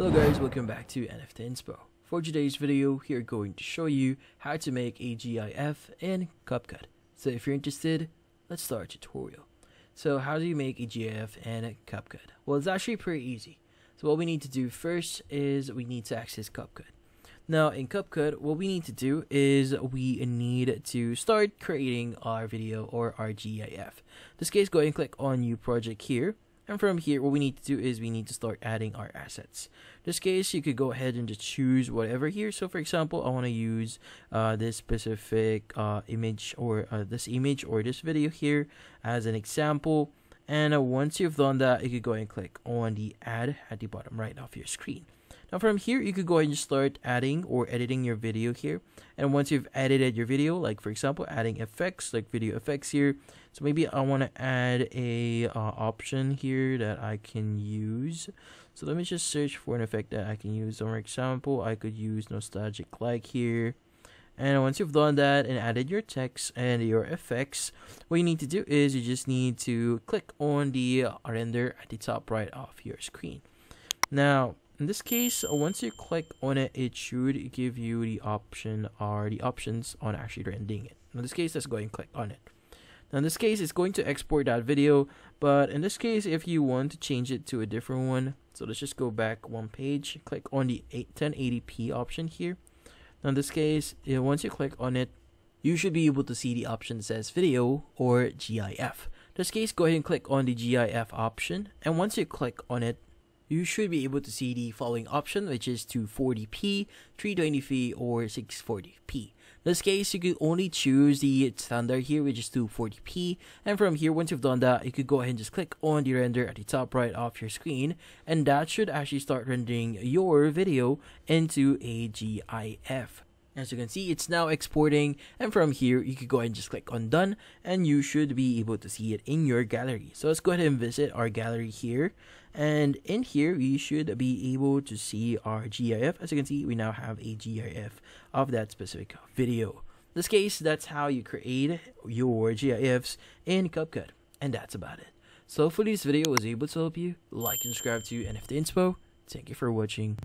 Hello guys, welcome back to NFT Inspo. For today's video, we're going to show you how to make a GIF in CapCut. So if you're interested, let's start our tutorial. So how do you make a GIF in CapCut? Well, it's actually pretty easy. So what we need to do first is we need to access CapCut. Now in CapCut, what we need to do is we need to start creating our video or our GIF. In this case, go ahead and click on New Project here. And from here, what we need to do is we need to start adding our assets. In this case, you could go ahead and just choose whatever here. So for example, I want to use this specific image or this video here as an example. And once you've done that, you could go ahead and click on the add at the bottom right of your screen. Now from here, you could go ahead and start adding or editing your video here. And once you've edited your video, like for example, adding effects, like video effects here. So maybe I want to add a option here that I can use. So let me just search for an effect that I can use. So for example, I could use nostalgic like here. And once you've done that and added your text and your effects, what you need to do is you just need to click on the render at the top right of your screen. Now, in this case, once you click on it, it should give you the option or the options on actually rendering it. In this case, let's go ahead and click on it. Now in this case, it's going to export that video, but in this case, if you want to change it to a different one, so let's just go back one page, click on the 1080p option here. Now in this case, once you click on it, you should be able to see the option that says video or GIF. In this case, go ahead and click on the GIF option, and once you click on it, you should be able to see the following option, which is 240p, 320p, or 640p. In this case, you could only choose the standard here, which is 240p. And from here, once you've done that, you could go ahead and just click on the render at the top right of your screen. And that should actually start rendering your video into a GIF. As you can see, it's now exporting, and from here you could go ahead and just click on done, and you should be able to see it in your gallery. So let's go ahead and visit our gallery here, and in here we should be able to see our GIF. As you can see, we now have a GIF of that specific video. In this case, that's how you create your GIFs in CapCut, and that's about it. So hopefully this video was able to help you. Like and subscribe to NFT Inspo. Thank you for watching.